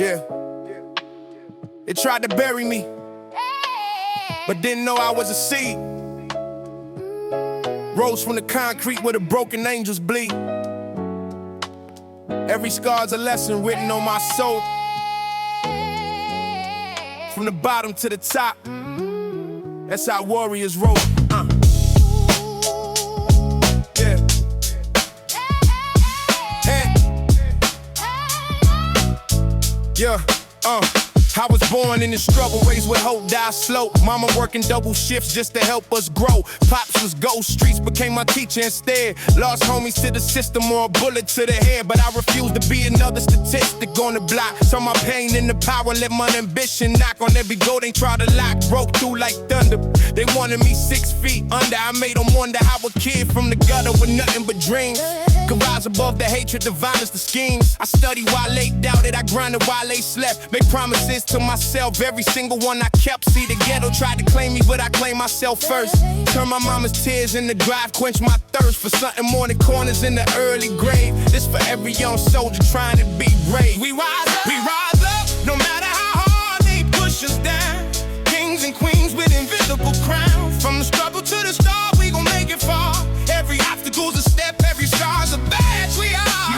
Yeah. They tried to bury me, but didn't know I was a seed. Rose from the concrete where the broken angels bleed. Every scar's a lesson written on my soul. From the bottom to the top, that's how warriors roll. Yeah. Hey. Yeah. I was born in the struggle, raised with hope, die slow. Mama working double shifts just to help us grow. Pops was ghost, streets became my teacher instead. Lost homies to the system or a bullet to the head, but I refuse to be another statistic on the block. Saw my pain in the power, let my ambition knock on every door they try to lock. Broke through like thunder, they wanted me 6 feet under. I made them wonder how a kid from the gutter with nothing but dreams could rise above the hatred, the violence, the schemes. I studied while they doubted, I grinded while they slept. Make promises to myself, every single one I kept. See, the ghetto tried to claim me, but I claimed myself first. Turn my mama's tears into drive, quench my thirst for something more than corners in the early grave. This for every young soldier trying to be brave. We rise up, no matter how hard they push us down. Kings and queens with invisible crowns. From the struggle to the start, we gon' make it far. Every obstacle's a step, every star's a badge. We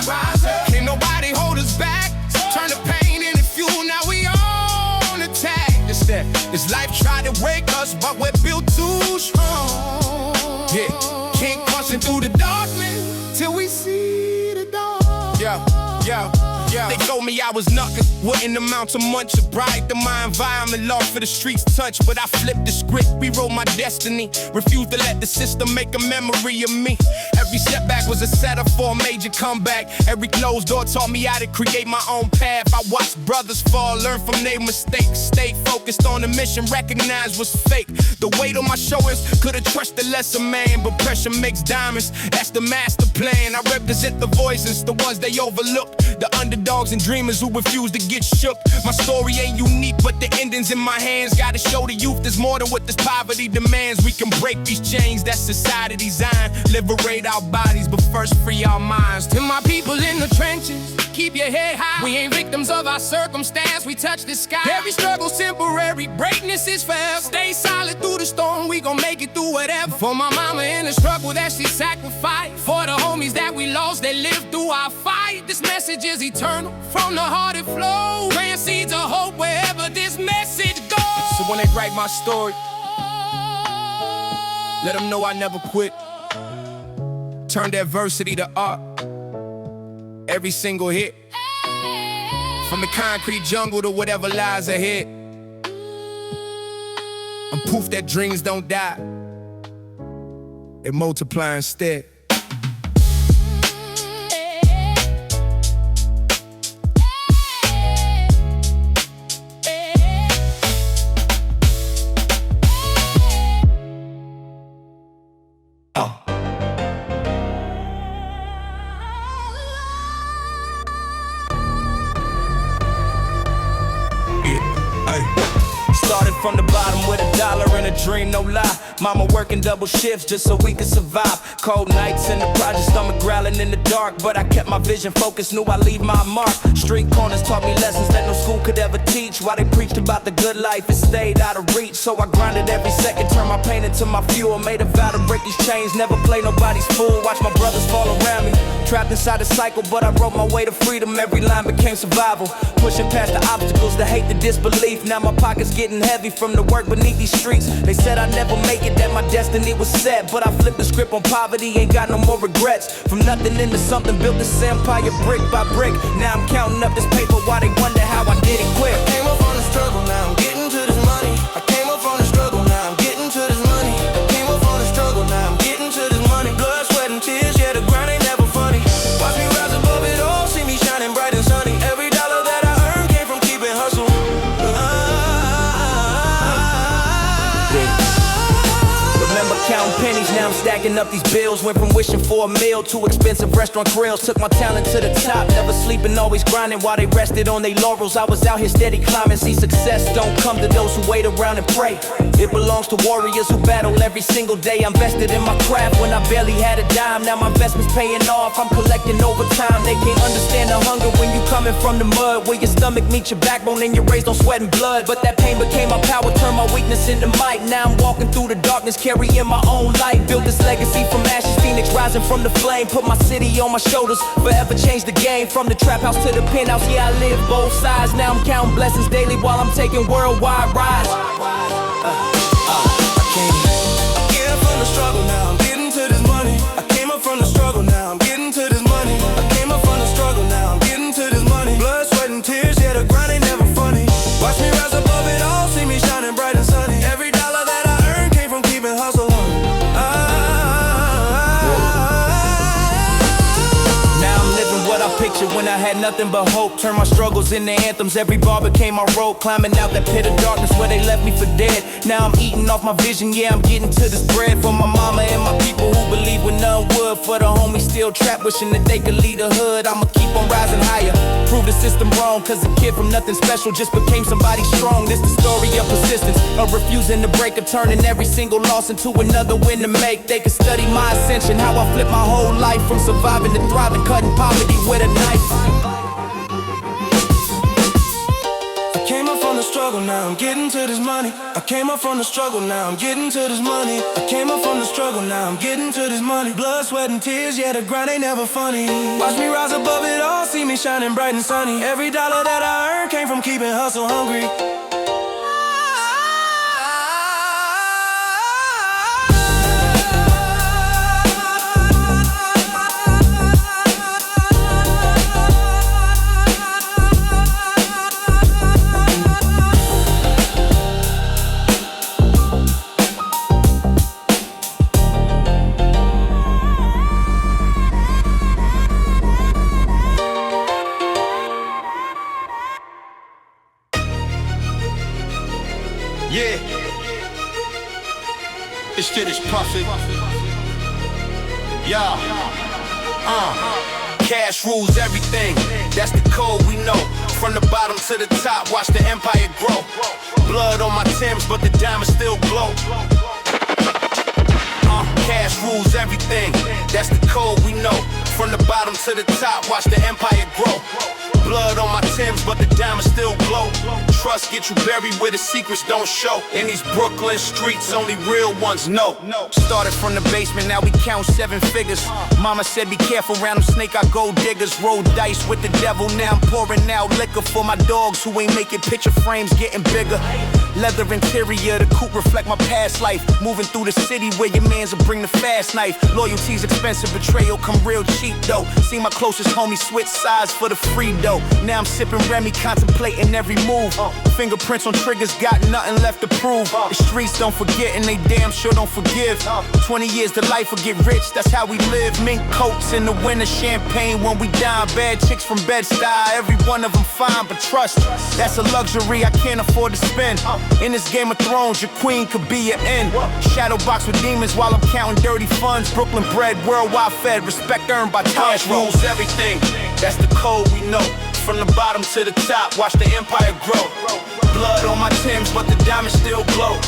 rise up, can't nobody hold us back. Turn the pain into fuel, now we on attack. This life tried to wake us, but we're built too strong. Yeah, can't crossing through the darkness till we see the dawn. Yeah. They told me I was nothing, wouldn't amount to much. A bright to my environment, lost for the streets touch. But I flipped the script, rewrote my destiny. Refused to let the system make a memory of me. Every setback was a setup for a major comeback. Every closed door taught me how to create my own path. I watched brothers fall, learn from their mistakes. Stayed focused on the mission, recognized was fake. The weight on my shoulders could've trusted lesser man, but pressure makes diamonds, that's the master plan. I represent the voices, the ones they overlooked, the underdogs and dreamers who refuse to get shook. My story ain't unique, but the ending's in my hands. Gotta show the youth there's more than what this poverty demands. We can break these chains that society designed. Liberate our bodies, but first free our minds. To my people in the trenches, keep your head high. We ain't victims of our circumstance, we touch the sky. Every struggle's temporary, greatness is forever. Stay solid through the storm, we gon' make it through whatever. For my mama in the struggle that she sacrificed. For the homies that we lost, they lived through our fight. This message is eternal, from the heart it flows. Plant seeds of hope wherever this message goes. So when they write my story, let them know I never quit. Turned adversity to art. Every single hit, from the concrete jungle to whatever lies ahead. I'm proof that dreams don't die, they multiply instead. Started from the bottom with $1 and a dream, no lie. Mama working double shifts just so we could survive. Cold nights in the project, stomach growling in the dark. But I kept my vision focused, knew I'd leave my mark. Street corners taught me lessons that no school could ever teach. While they preached about the good life, it stayed out of reach. So I grinded every second, turned my pain into my fuel. Made a vow to break these chains, never play nobody's fool. Watch my brothers fall around me, trapped inside the cycle. But I wrote my way to freedom, every line became survival. Pushing past the obstacles, the hate, the disbelief. Now my pockets getting heavy from the work beneath these streets. They said I'd never make it, that my destiny was set. But I flipped the script on poverty, ain't got no more regrets. From nothing into something, built this empire brick by brick. Now I'm counting up this paper while they wonder how I did it quick. I came up on the struggle, now I'm getting to this money. I came up on the struggle, now I'm getting to this money. I came up on the struggle, now I'm getting to this money. Blood, sweat, and tears, yeah, the grind ain't never funny. Watch me rise above it all, see me shining bright and sunny. Every dollar that I earn came from keeping hustle. Remember counting pennies, now I'm I'm stacking up these bills. Went from wishing for a meal to expensive restaurant grills. Took my talent to the top, never sleeping, always grinding while they rested on their laurels. I was out here steady climbing. See, success don't come to those who wait around and pray. It belongs to warriors who battle every single day. I'm vested in my craft when I barely had a dime. Now my investment's paying off, I'm collecting overtime. They can't understand the hunger when you coming from the mud, where your stomach meets your backbone and you're raised on sweat and blood. But that pain became my power, turned my weakness into might. Now I'm walking through the darkness, carrying my own light. Built this legacy from ashes, phoenix rising from the flame. Put my city on my shoulders, forever changed the game. From the trap house to the penthouse, yeah, I live both sides. Now I'm counting blessings daily while I'm taking worldwide rides. I get up from the struggle, now I'm getting to this money. I came up from the struggle, now I'm getting to this money. I came up from the struggle, now I'm getting to this money. Blood, sweat, and tears, yeah, the grind ain't never funny. Watch me rise above it all, see me shining bright and sunny. Every dollar that I earn came from keeping hustle on. Now I'm living what I pictured when I had nothing but hope. Turned my struggles into anthems, every bar became my rope. Climbing out that pit of darkness where they left me for dead. Now I'm eating off my vision, yeah, I'm getting to this bread. For my mama and my people who believe when none would. For the homies still trapped, wishing that they could lead the hood. I'ma keep on rising higher, prove the system wrong. Cause a kid from nothing special just became somebody strong. This the story of persistence, of refusing to break, of turning every single loss into another win to make. They could study my ascension, how I flipped my whole life from surviving to thriving, cutting poverty with a knife. I came up from the struggle, now I'm getting to this money. I came up from the struggle, now I'm getting to this money. I came up from the struggle, now I'm getting to this money. Blood, sweat, and tears, yeah, the grind ain't never funny. Watch me rise above it all, see me shining bright and sunny. Every dollar that I earn came from keeping hustle hungry. Yeah, this shit is perfect. Yeah, cash rules everything. That's the code we know. From the bottom to the top, watch the empire grow. Blood on my Timbs, but the diamonds still glow. Cash rules everything. That's the code we know. From the bottom to the top, watch the empire grow. Blood on my Timbs, but the diamonds still glow. Trust get you buried where the secrets don't show. In these Brooklyn streets, only real ones know. Started from the basement, now we count 7 figures. Mama said be careful around them snake, I gold diggers. Roll dice with the devil, now I'm pouring out liquor for my dogs who ain't making picture frames getting bigger. Leather interior, the coupe reflect my past life. Moving through the city where your mans will bring the fast knife. Loyalty's expensive, betrayal come real cheap though. See my closest homie switch sides for the free dough. Now I'm sipping Remy, contemplating every move. Fingerprints on triggers, got nothing left to prove. The streets don't forget and they damn sure don't forgive. 20 years to life will get rich, that's how we live. Mink coats in the winter, champagne when we dine. Bad chicks from Bed-Stuy, every one of them fine. But trust, that's a luxury I can't afford to spend. In this Game of Thrones, your queen could be your end. Shadow box with demons while I'm counting dirty funds. Brooklyn bred, worldwide fed, respect earned by cash rules everything. That's the code we know. From the bottom to the top, watch the empire grow. Blood on my Timbs, but the diamonds still glow.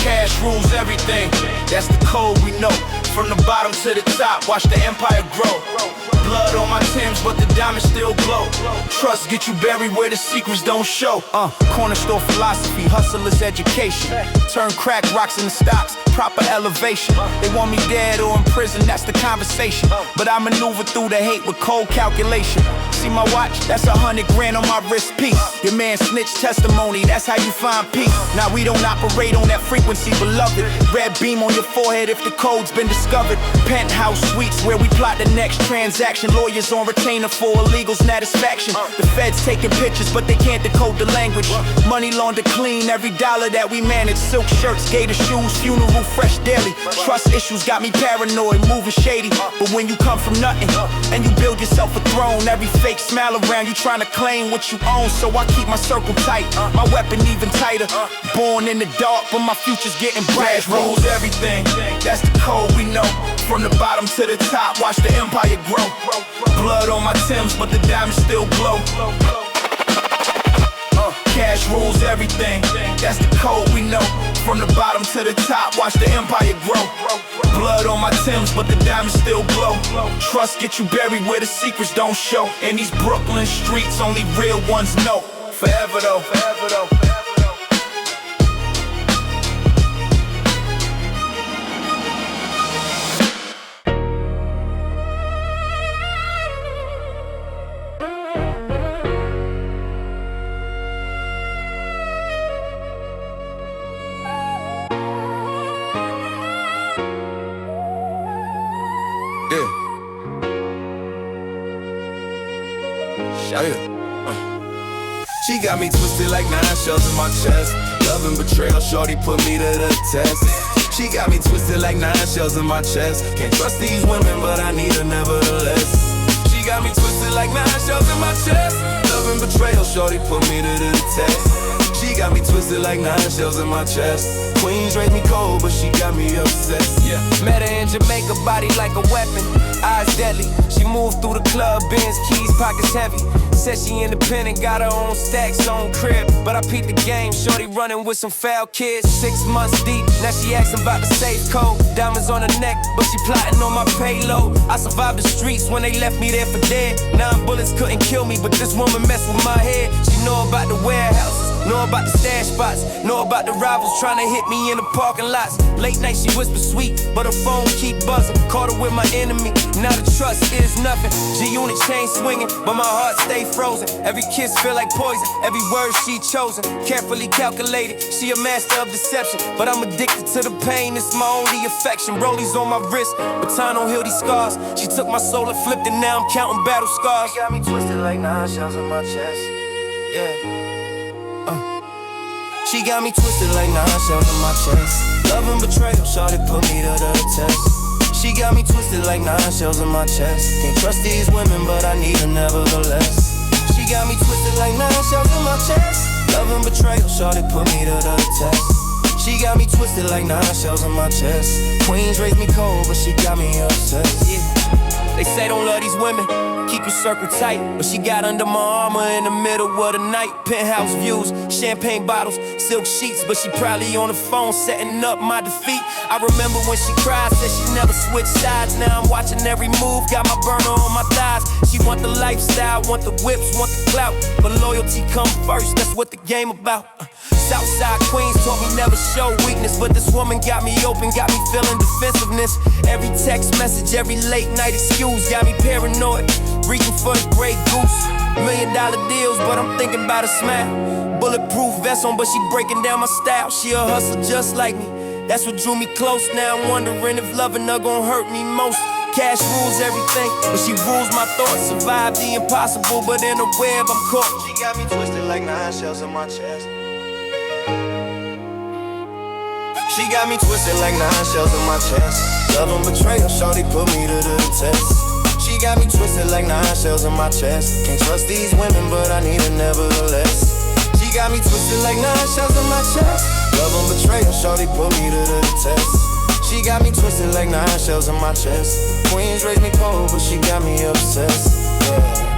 Cash rules everything. That's the code we know. From the bottom to the top, watch the empire grow. Blood on my Timbs, but the diamonds still glow. Trust get you buried where the secrets don't show. Corner store philosophy, hustler's education. Turn crack rocks into stocks, proper elevation. They want me dead or in prison, that's the conversation. But I maneuver through the hate with cold calculation. See my watch, that's 100 grand on my wrist piece. Your man snitch testimony, that's how you find peace. Now we don't operate on that frequency, beloved. Red beam on your forehead if the code's been discovered. Penthouse suites where we plot the next transaction. distraction. Lawyers on retainer for illegal satisfaction. The feds taking pictures, but they can't decode the language. Money laundered clean, every dollar that we manage. Silk shirts, gator shoes, funeral fresh daily. Trust issues got me paranoid, moving shady. But when you come from nothing and you build yourself a throne, every fake smile around you trying to claim what you own. So I keep my circle tight, my weapon even tighter. Born in the dark, but my future's getting bright. Cash rules everything, that's the code we know. From the bottom to the top, watch the empire grow. Blood on my Timbs, but the diamonds still glow. Cash rules everything, that's the code we know. From the bottom to the top, watch the empire grow. Blood on my Timbs, but the diamonds still glow. Trust get you buried where the secrets don't show. In these Brooklyn streets, only real ones know. Forever though, forever though. She got me twisted like 9 shells in my chest. Love and betrayal, shorty put me to the test. She got me twisted like 9 shells in my chest. Can't trust these women, but I need her nevertheless. She got me twisted like 9 shells in my chest. Love and betrayal, shorty put me to the test. She got me twisted like 9 shells in my chest. Queens raised me cold, but she got me obsessed. Yeah. Met her in Jamaica, body like a weapon, eyes deadly. She moved through the club, Benz keys, pockets heavy. Said she independent, got her own stacks, own crib. But I peeped the game, shorty running with some foul kids. 6 months deep, now she asking about the safe code. Diamonds on her neck, but she plotting on my payload. I survived the streets when they left me there for dead. 9 bullets couldn't kill me, but this woman messed with my head. She know about the warehouses, know about the stash spots, know about the rivals trying to hit me in the parking lots. Late night she whisper sweet, but her phone keep buzzing. Caught her with my enemy, now the trust is nothing. G-Unit chain swinging, but my heart stay frozen. Every kiss feel like poison, every word she chosen. Carefully calculated, she a master of deception. But I'm addicted to the pain, it's my only affection. Rollies on my wrist, but time don't heal these scars. She took my soul and flipped it, now I'm counting battle scars. She got me twisted like 9 shells in my chest. Yeah. She got me twisted like 9 shells in my chest. Love and betrayal, shorty put me to the test. She got me twisted like 9 shells in my chest. Can't trust these women, but I need her nevertheless. She got me twisted like 9 shells in my chest. Love and betrayal, shorty put me to the test. She got me twisted like 9 shells in my chest. Queens raised me cold, but she got me obsessed. Yeah. They say don't love these women, keep your circle tight. But she got under my armor in the middle of the night. Penthouse views, champagne bottles, silk sheets. But she probably on the phone setting up my defeat. I remember when she cried, said she never switched sides. Now I'm watching every move, got my burner on my thighs. She want the lifestyle, want the whips, want the clout. But loyalty come first, that's what the game about. Southside Queens taught me never show weakness. But this woman got me open, got me feeling defensiveness. Every text message, every late night excuse got me paranoid, reaching for the Grey Goose. $1 million deals, but I'm thinking about a smile. Bulletproof vest on, but she breaking down my style. She a hustler just like me, that's what drew me close. Now I'm wondering if loving her gon' hurt me most. Cash rules everything, but she rules my thoughts. Survive the impossible, but in a web I'm caught. She got me twisted like 9 shells in my chest. She got me twisted like 9 shells in my chest. Love and betrayal, shorty put me to the test. She got me twisted like 9 shells in my chest. Can't trust these women, but I need her nevertheless. She got me twisted like 9 shells in my chest. Love and betrayal, shorty put me to the test. She got me twisted like 9 shells in my chest. Queens raised me cold, but she got me obsessed. Yeah.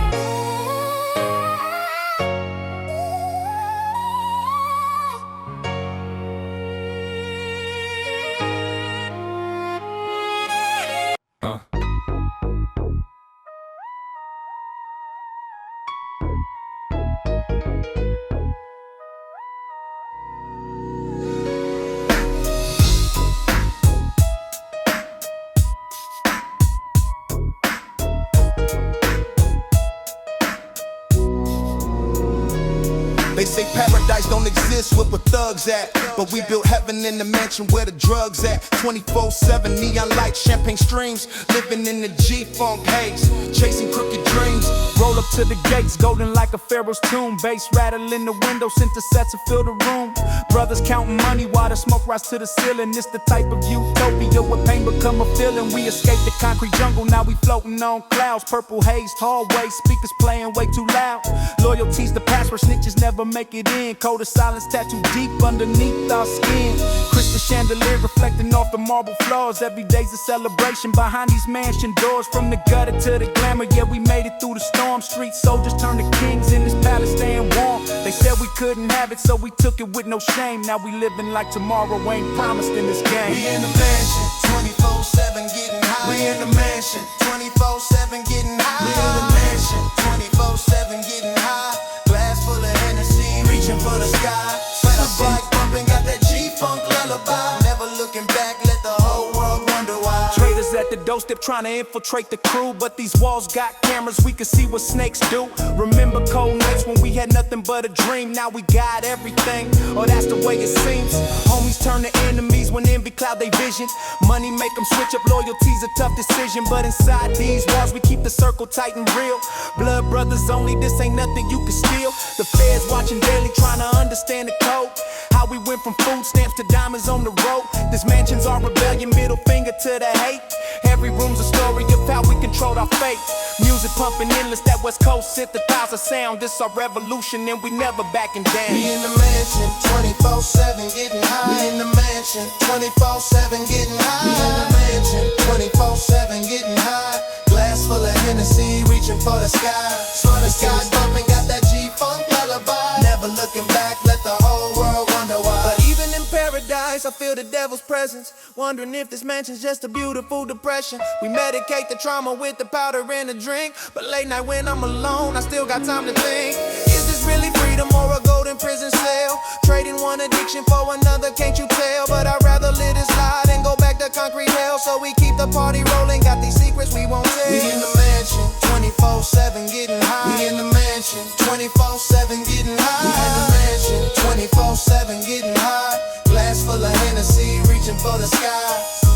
They say paradise don't exist, where the thugs at? But we built heaven in the mansion where the drugs at. 24/7, neon lights, champagne streams. Living in the G-funk haze, chasing crooked dreams. Roll up to the gates, golden like a pharaoh's tomb. Bass rattle in the window, synthesizer fill the room. Brothers counting money while the smoke rise to the ceiling. It's the type of utopia where pain become a feeling. We escaped the concrete jungle, now we floating on clouds. Purple haze, hallway, speakers playing way too loud. Loyalty's the password, snitches never make it in. Code of silence tattooed deep underneath our skin. Crystal chandelier reflecting off the marble floors. Every day's a celebration behind these mansion doors. From the gutter to the glamour, yeah, we made it through the storm. Street soldiers turned to kings in this palace staying warm. They said we couldn't have it, so we took it with no shame. Now we living like tomorrow ain't promised in this game. We in the mansion, 24/7 getting high. We in the mansion, 24/7 getting high. We in the mansion, 24/7 getting high. Glass full of Hennessy, reaching for the sky. Sweater bike bumping, got that G-funk lullaby. Never looking back, let the whole world wonder why. Traders at the doorstep trying to infiltrate the crew, but these walls got cameras, we can see what snakes do. Remember cold nights when we had nothing but a dream. Now we got everything, oh that's the way it seems. Homies turn to enemies when envy cloud they vision. Money make them switch up, loyalty's a tough decision. But inside these walls we keep the circle tight and real. Blood brothers only, this ain't nothing you can steal. The feds watching daily trying to understand the code. How we went from food stamps to diamonds on the road. This mansion's our rebellion, middle finger to the hate. Every room's a story of how we controlled our fate. Music pumping endless, that west coast synthesizer sound. This our revolution and we never backing down. We in the mansion, 24/7 getting high. We in the mansion, 24/7 getting high. We in the mansion, 24/7 getting high. Glass full of Hennessy, reaching for the sky. Saw the sky bumping, got that G-funk lullaby. Never looking back, let the whole world wonder why. But even in paradise, I feel the devil's presence. Wondering if this mansion's just a beautiful depression. We medicate the trauma with the powder and a drink. But late night when I'm alone, I still got time to think. Is this really freedom or a golden prison cell? Trading one addiction for another, can't you tell? But I'd rather live this lie than go back to concrete hell. So we keep the party rolling, got these secrets we won't tell. We in the mansion, 24/7 getting high. We in the mansion, 24/7 getting high. We in the mansion, 24/7 getting high. Glass full of Hennessy, reaching for the sky.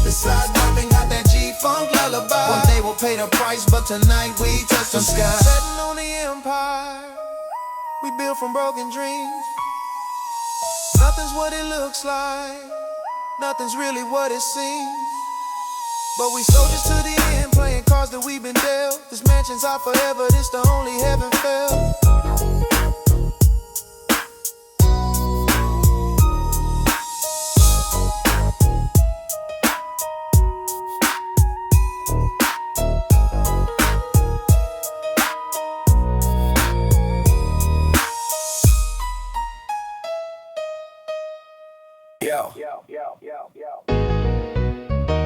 The side bumping, got that G-funk lullaby. One day we'll pay the price, but tonight we touch the sky. Setting on the empire, we built from broken dreams. Nothing's what it looks like, nothing's really what it seems. But we soldiers to the end, playing cards that we've been dealt. This mansion's our forever, this the only heaven fell.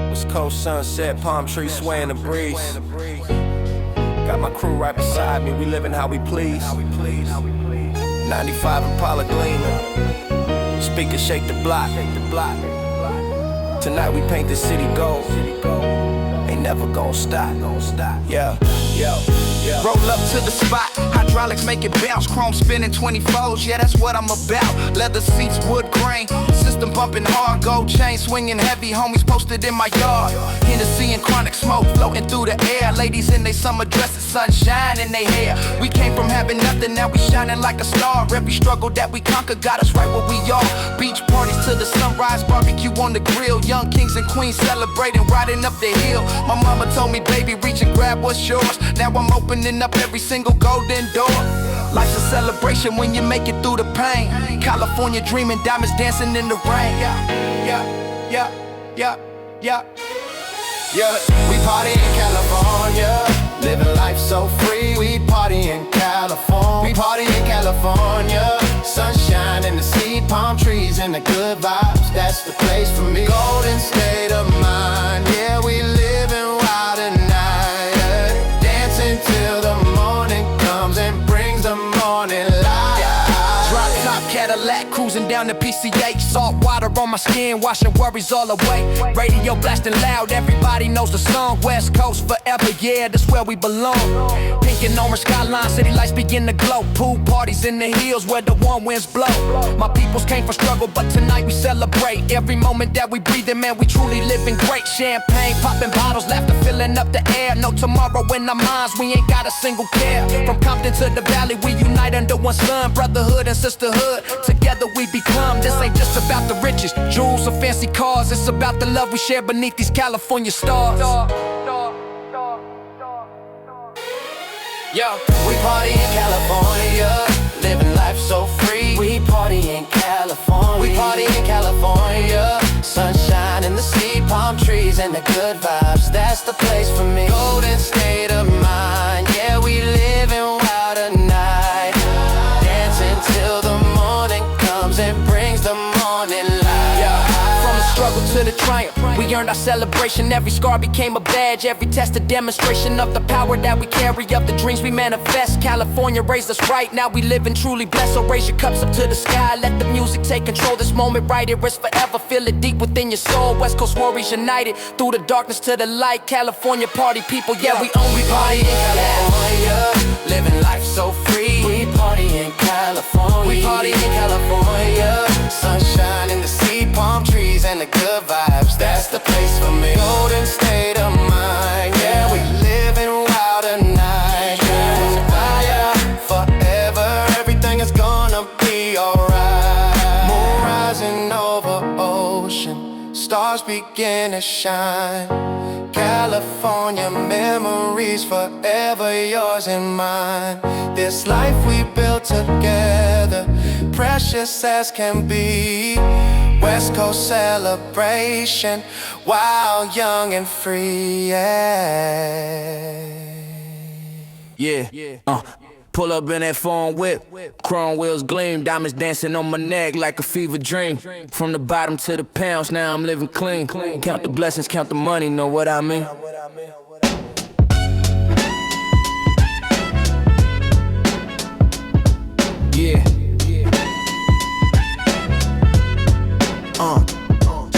West Coast sunset, palm trees swaying the breeze. Got my crew right beside me, we living how we please. 95 Impala gleaming, speakers shake the block. Tonight we paint the city gold, ain't never gon' stop. Yeah. Roll up to the spot, hydraulics make it bounce. Chrome spinning 24s, yeah, that's what I'm about. Leather seats, wood grain, system bumping hard. Gold chain swinging heavy, homies posted in my yard. Hennessy and chronic smoke floating through the air. Ladies in they summer dresses, sunshine in their hair. We came from having nothing, now we shining like a star. Every struggle that we conquer got us right where we are. Beach parties to the sunrise, barbecue on the grill. Young kings and queens celebrating, riding up the hill. My mama told me, baby, reach and grab what's yours. Now I'm opening up every single golden door. Life's a celebration when you make it through the pain. California dreaming, diamonds dancing in the rain. Yeah, we party in California, living life so free. We party in California, we party in California. Sunshine in the sea, palm trees and the good vibes. That's the place for me. Golden state of mind, yeah, we living wild at night. Dancing till the morning comes and brings the morning light. Drop top Cadillac, cruising down the PCH, salt water on my skin, washing worries all away. Radio blasting loud, everybody knows the song. West Coast forever, yeah, that's where we belong. Pink and orange skyline, city lights begin to glow. Pool parties in the hills where the warm winds blow. My peoples came from struggle, but tonight we celebrate. Every moment that we breathe in, man, we truly living great. Champagne, popping bottles, laughter filling up the air. No tomorrow in our minds, we ain't got a single care. From Compton to the Valley, we unite under one sun. Brotherhood and sisterhood, together we become. This ain't just about the riches, jewels or fancy cars. It's about the love we share beneath these California stars. Yo, we party in California, living life so free. We party in California. We party in California. Sunshine in the sea, palm trees and the good vibes. That's the place for me. Golden state of mind. Yeah, we live in wild at night. Dancing till the morning comes and brings the morning light. Yeah. From the struggle to the triumph, we earned our celebration. Every scar became a badge, every test a demonstration of the power that we carry, of the dreams we manifest. California raised us right, now we living truly blessed. So raise your cups up to the sky, let the music take control. This moment right here is forever, feel it deep within your soul. West Coast warriors united, through the darkness to the light. California party people, yeah, we only party in California. Living life so free. We party in California. We party in California. Sunshine in the sea, palm trees and the good vibes. That's the place for me. Golden state of mind. Yeah, we live in wild at night. Yeah, forever, everything is gonna be alright. Moon rising over ocean, stars begin to shine. California memories forever yours and mine. This life we built together, precious as can be. West Coast celebration, wild, young and free. Yeah. Pull up in that foreign whip, chrome wheels gleam, diamonds dancing on my neck like a fever dream. From the bottom to the pounds, now I'm living clean. Count the blessings, count the money, know what I mean? Yeah.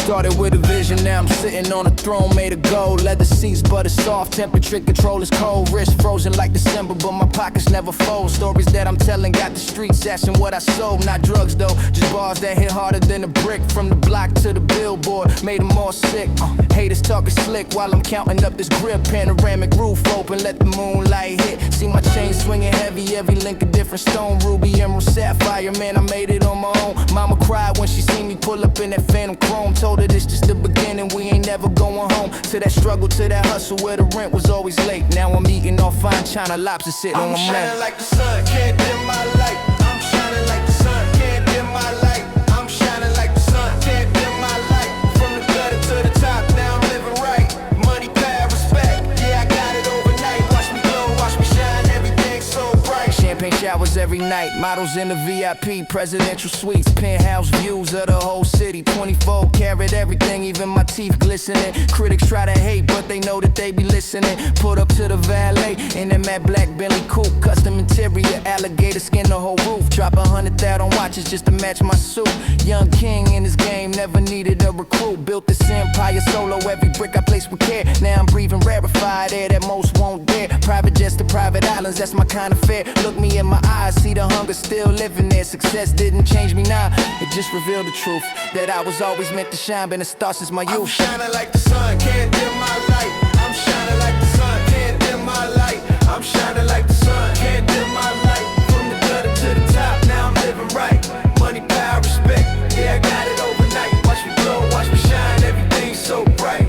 Started with a vision, now I'm sitting on a throne made of gold. Leather seats, butter soft, temperature control is cold. Wrist frozen like December, but my pockets never fold. Stories that I'm telling got the streets asking what I sold. Not drugs though, just bars that hit harder than a brick. From the block to the billboard, made them all sick. Haters talking slick while I'm counting up this grip. Panoramic roof open, let the moonlight hit. See my chain swinging heavy, every link a different stone. Ruby, emerald, sapphire, man, I made it on my own. Mama cried when she seen me pull up in that phantom chrome. Told her this just the beginning, we ain't never going home. To that struggle, to that hustle where the rent was always late. Now I'm eating all fine china lobster sitting on my I'm mat. shining like the sun, can't dim my light. I'm shining like the sun, can't dim my light. I'm shining like the sun, can't dim my light. From the gutter to the top, now I'm living right. Money, power, respect, yeah, I got it overnight. Watch me glow, watch me shine, everything's so bright. Champagne showers every night, models in the VIP, presidential suites, penthouse views of the whole city. 24 karat everything, even my teeth glistening. Critics try to hate, but they know that they be listening. Put up to the valet in that matte black Bentley coupe, custom interior, alligator skin the whole roof. Drop 100,000 on watches just to match my suit. Young king in this game, never needed a recruit. Built this empire solo, every brick I place with care. Now I'm breathing rarefied air that most won't dare. Private jets to private islands, that's my kind of fare. Look me in my eyes, see the hunger still living there. Success didn't change me now, it just revealed the truth that I was always meant to shine, been a star since my youth. I'm shining like the sun, can't dim my light. I'm shining like the sun, can't dim my light. I'm shining like the sun, can't dim my light. From the gutter to the top, now I'm living right. Money, power, respect, yeah, I got it overnight. Watch me glow, watch me shine, everything's so bright.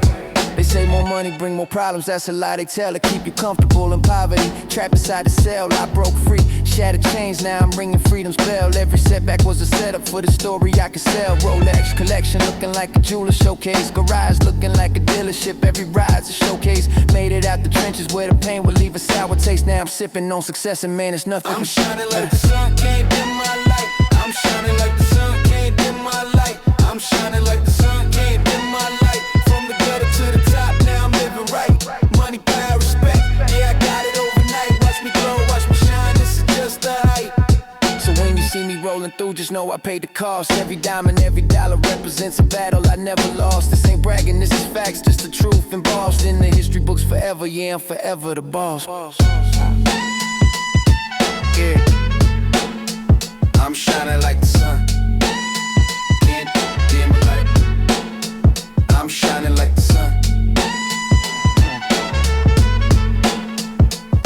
They say more money bring more problems, that's a lie they tell. To keep you comfortable in poverty, trapped inside the cell, I broke free. Shattered chains, now I'm ringing freedom's bell. Every setback was a setup for the story I could sell. Rolex collection looking like a jeweler showcase. Garage looking like a dealership, every ride's a showcase. Made it out the trenches where the pain would leave a sour taste. Now I'm sipping on success and man, it's nothing. I'm shining like the sun, can't dim my light. I'm shining like the sun, can't dim my light. I'm shining like the sun, can't dim my light. From the gutter to the top, now I'm living right. Money, power, respect, yeah, I got it overnight. Watch me glow, watch me shine, this is just the hype. So when you see me rolling going through, just know I paid the cost. Every dime and every dollar represents a battle I never lost. This ain't bragging, this is facts, just the truth embossed in the history books forever. Yeah, I'm forever the boss. Yeah. I'm shining like the sun. Dim light. I'm shining like the sun.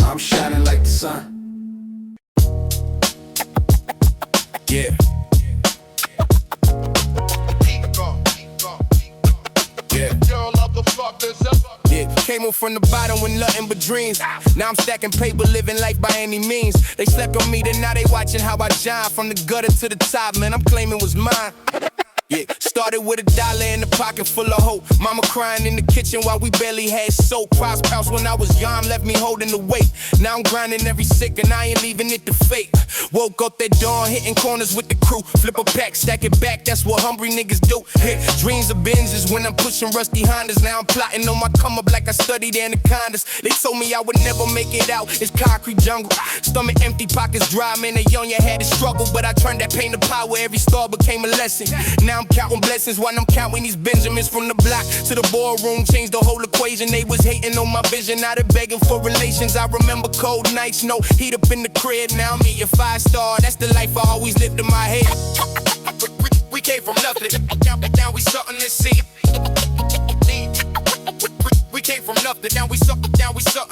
I'm shining like the sun. Yeah. Yeah, came up from the bottom with nothing but dreams. Now I'm stacking paper, living life by any means. They slept on me, then now they watching how I shine. From the gutter to the top, man, I'm claiming was mine. Yeah, started with $1 in the pocket full of hope. Mama crying in the kitchen while we barely had soap. Cross house when I was young, left me holding the weight. Now I'm grinding every second, I ain't leaving it to fate. Woke up that dawn, hitting corners with the crew. Flip a pack, stack it back, that's what hungry niggas do. Yeah, dreams of Benzes when I'm pushing rusty Hondas. Now I'm plotting on my come up like I studied anacondas. They told me I would never make it out, it's concrete jungle. Stomach empty, pockets dry, man, a young, you had to struggle. But I turned that pain to power, every star became a lesson. Now I'm counting blessings while I'm counting these Benjamins. From the block to the boardroom, changed the whole equation. They was hating on my vision, now they begging for relations. I remember cold nights, no heat up in the crib. Now I'm eating 5-star, that's the life I always lived in my head. We came from nothing, now we something to see. We came from nothing, now we something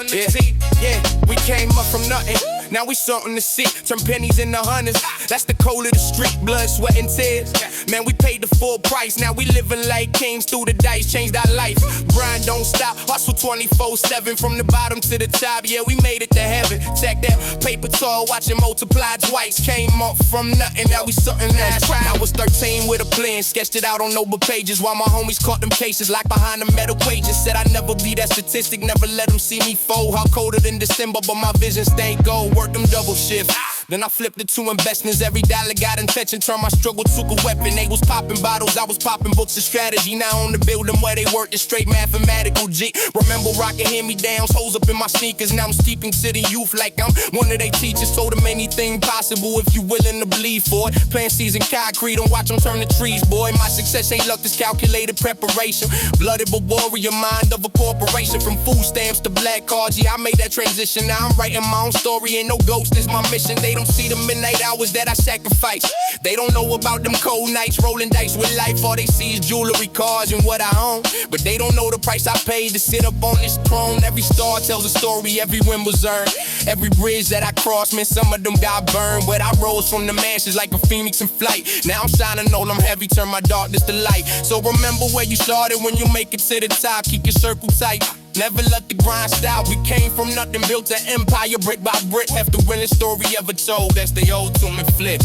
to see. Yeah, we came up from nothing, now we something to see. Turn pennies into hundreds, that's the code of the street. Blood, sweat, and tears. Man, we paid the full price, now we living like kings through the dice, changed our life. Grind don't stop, hustle 24/7 from the bottom to the top. Yeah, we made it to heaven. Check that paper tall, watch it multiply twice. Came up from nothing, now we something else. I was 13 with a plan, sketched it out on noble pages while my homies caught them cases locked behind the metal cages. Said I'd never be that statistic, never let them see me fold. How colder than December, but my vision stayed gold. Work them double shifts. Then I flipped it to investments. Every dollar got intention, turned my struggle to a weapon. They was popping bottles, I was popping books of strategy. Now on the building where they work, it's straight mathematical G. Remember rocking hand-me-downs, holes up in my sneakers. Now I'm steeping to the youth like I'm one of they teachers. Told them anything possible if you willing to believe for it. Plant seeds in concrete, don't watch them turn to trees, boy. My success ain't luck, this calculated preparation. Blooded but warrior, mind of a corporation. From food stamps to black cards, yeah, I made that transition. Now I'm writing my own story, ain't no ghost, it's my mission. They don't see the midnight hours that I sacrifice. They don't know about them cold nights, rolling dice with life. All they see is jewelry, cars, and what I own. But they don't know the price I paid to sit up on this throne. Every star tells a story, every win was earned. Every bridge that I crossed, man, some of them got burned. But I rose from the ashes like a phoenix in flight. Now I'm shining all them heavy, turn my darkness to light. So remember where you started when you make it to the top. Keep your circle tight. Never let the grind stop. We came from nothing, built an empire brick by brick. Have the realest story ever told. That's the ultimate flip.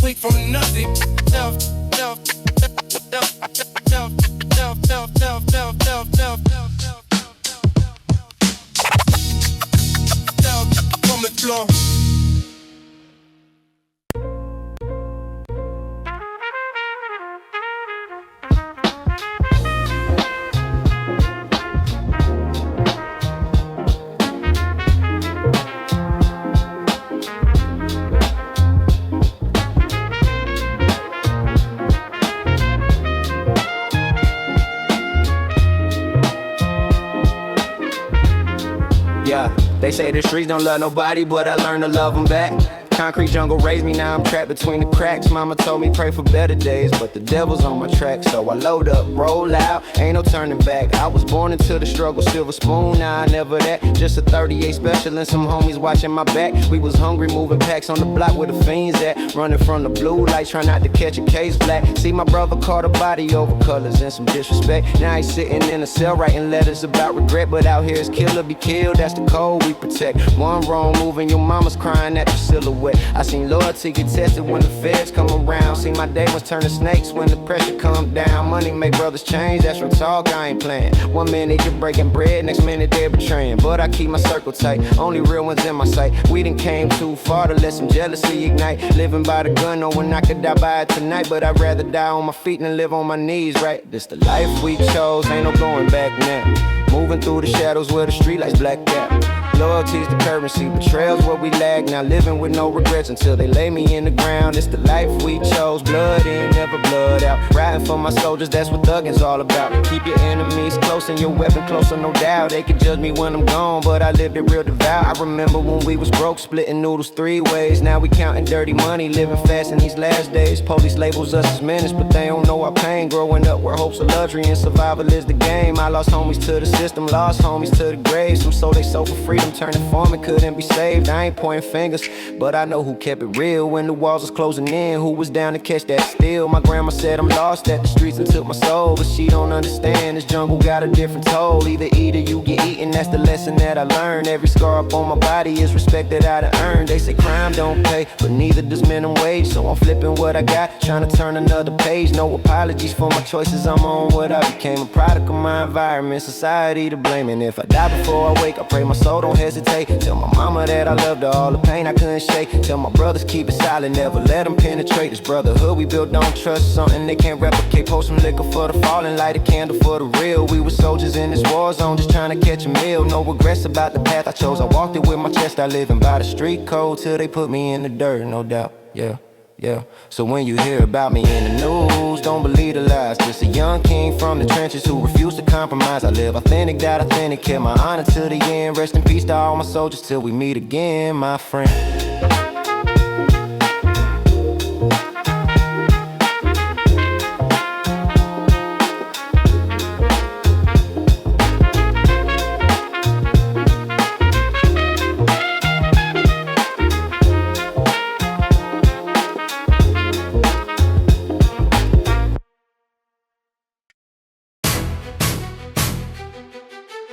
We from nothing. From the floor. Yeah, they say the streets don't love nobody, but I learned to love them back. Concrete jungle raised me, now I'm trapped between the cracks. Mama told me pray for better days, but the devil's on my track. So I load up, roll out, ain't no turning back. I was born into the struggle, silver spoon, nah, never that. Just a 38 special and some homies watching my back. We was hungry, moving packs on the block where the fiends at. Running from the blue lights, trying not to catch a case black. See my brother caught a body over colors and some disrespect. Now he's sitting in a cell writing letters about regret. But out here it's kill or be killed, that's the code we protect. One wrong move and your mama's crying at your silhouette. I seen loyalty get tested when the feds come around. See my day was turning snakes when the pressure come down. Money make brothers change, that's real talk, I ain't playing. 1 minute you're breaking bread, next minute they're betraying. But I keep my circle tight, only real ones in my sight. We done came too far to let some jealousy ignite. Living by the gun, knowing I could die by it tonight. But I'd rather die on my feet than live on my knees, right? This the life we chose, ain't no going back now. Moving through the shadows where the streetlights blacked out. Loyalty's the currency, betrayal's what we lack. Now living with no regrets until they lay me in the ground. It's the life we chose, blood in, never blood out. Riding for my soldiers, that's what thugging's all about. Keep your enemies close and your weapon closer, no doubt. They can judge me when I'm gone, but I lived it real devout. I remember when we was broke, splitting noodles 3 ways. Now we counting dirty money, living fast in these last days. Police labels us as menace, but they don't know our pain. Growing up where hope's a luxury and survival is the game. I lost homies to the system, lost homies to the grave. Some sold they soul for freedom, turning foreman, couldn't be saved. I ain't pointing fingers, but I know who kept it real when the walls was closing in. Who was down to catch that steal? My grandma said I'm lost at the streets and took my soul, but she don't understand this jungle got a different toll. Either eat or you get eaten, that's the lesson that I learned. Every scar up on my body is respect that I done earned. They say crime don't pay, but neither does minimum wage. So I'm flipping what I got, trying to turn another page. No apologies for my choices, I'm on what I became. A product of my environment, society to blame. And if I die before I wake, I pray my soul don't hesitate. Tell my mama that I loved her, all the pain I couldn't shake. Tell my brothers keep it silent, never let them penetrate. This brotherhood we built don't trust, something they can't replicate. Pour some liquor for the fallen, light a candle for the real. We were soldiers in this war zone, just trying to catch a meal. No regrets about the path I chose, I walked it with my chest. I living by the street code till they put me in the dirt, no doubt, yeah. Yeah, so when you hear about me in the news, don't believe the lies. Just a young king from the trenches who refused to compromise. I live authentic, died authentic, kept my honor to the end. Rest in peace to all my soldiers till we meet again, my friend.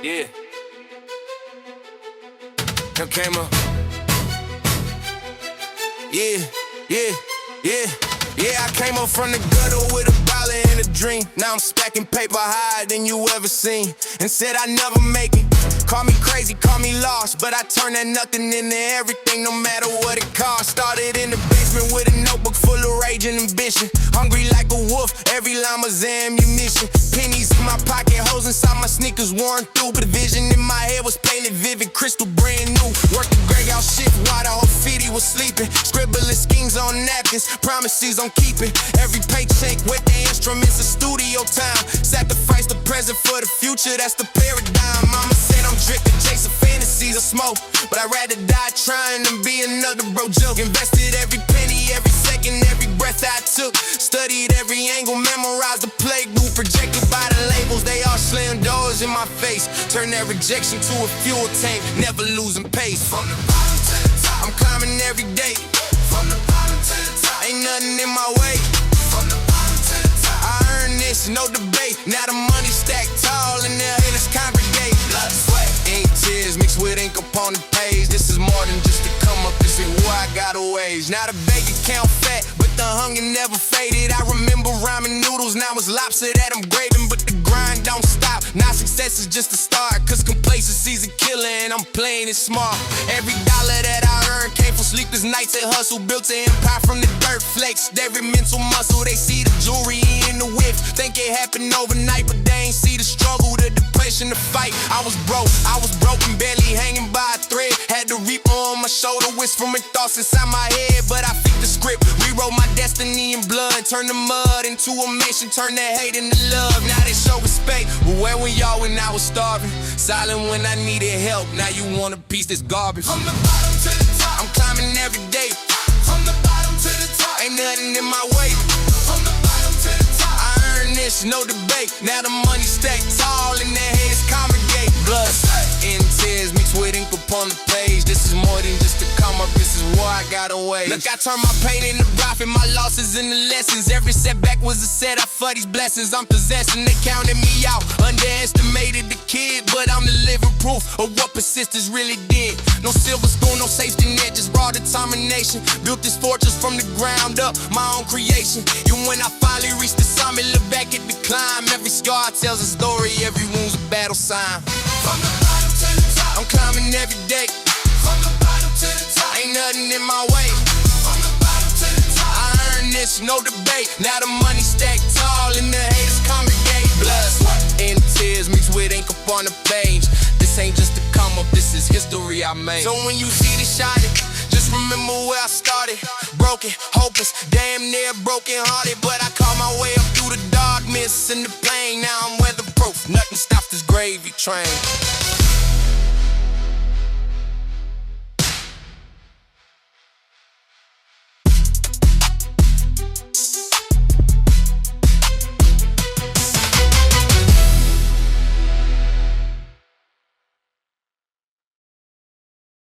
Yeah. Here came up. Yeah, I came up from the gutter with a dollar and a dream. Now I'm stacking paper higher than you ever seen. And said I never make it. Call me crazy, call me lost, but I turn that nothing into everything, no matter what it costs. Started in the basement with a notebook full of rage and ambition. Hungry like a wolf, every line was ammunition. Pennies in my pocket, holes inside my sneakers worn through. But the vision in my head was painted vivid, crystal brand new. Worked the gray out shift while the whole city was sleeping. Scribbling schemes on napkins, promises on keeping. Every paycheck with the instruments of studio time. Sacrifice the present for the future, that's the paradigm. Mama said I'm drifting, chasing fantasies of smoke, but I'd rather die trying than be another bro joke. Invested every penny, every second, every breath I took. Studied every angle, memorized the playbook. Projected by the labels, they all slam doors in my face. Turn that rejection to a fuel tank, never losing pace. From the bottom to the top, I'm climbing every day. From the bottom to the top, ain't nothing in my way. From the bottom to the top, I earned this, no debate. Now the money stacked tall and the haters congregate. Blood, sweat, ink, tears mixed with ink upon the page. This is more than just a come up, this is where I got a wage. Now the bank account fat, but the hunger never faded. I remember ramen noodles, now it's lobster that I'm graving, but the grind don't stop. Now success is just a start, cause complacency's a killer and I'm playing it smart. Every dollar that I earned came from sleepless nights and hustle. Built an empire from the dirt, flexed every mental muscle. They see the jewelry in the whip, think it happened overnight, but they ain't see the struggle, the depression, the fight. I was broken, barely hanging by a thread. Had the reaper on my shoulder, whispering thoughts inside my head, but I flipped the script, rewrote my destiny in blood. Turned the mud into a mission, turned the hate into love. Now they show respect, but where were y'all when I was starving? Silent when I needed help, now you want a piece that's garbage. From the bottom to the top, I'm climbing every day. From the bottom to the top, ain't nothing in my way. From the bottom to the top, I earned this, no debate. Now the money stacked tall and the haters congregate. Blood, sweat, and tears mixed with ink upon the page. This is more than just a come up, this is where I got away. Look, I turned my pain into profit, my losses into lessons. Every setback was a setup for these blessings I'm possessing. They counted me out, underestimated the kid, but I'm the living proof of what persistence really did. No silver spoon, no safety net, just raw determination. Built this fortress from the ground up, my own creation. And when I finally reached the summit, look back at the climb. Every scar tells a story, every wound's a battle sign. From the bottom to the top, I'm climbing every day. From the bottom to the top, ain't nothing in my way. From the bottom to the top, I earned this, no debate. Now the money stacked tall and the haters congregate. Blood, sweat, and tears mixed with ink upon the page. This This ain't just a come up, this is history I made. So when you see the shot, just remember where I started. Broken, hopeless, damn near broken hearted. But I caught my way up through the dark mist and the pain. Now I'm weatherproof, nothing stops this gravy train.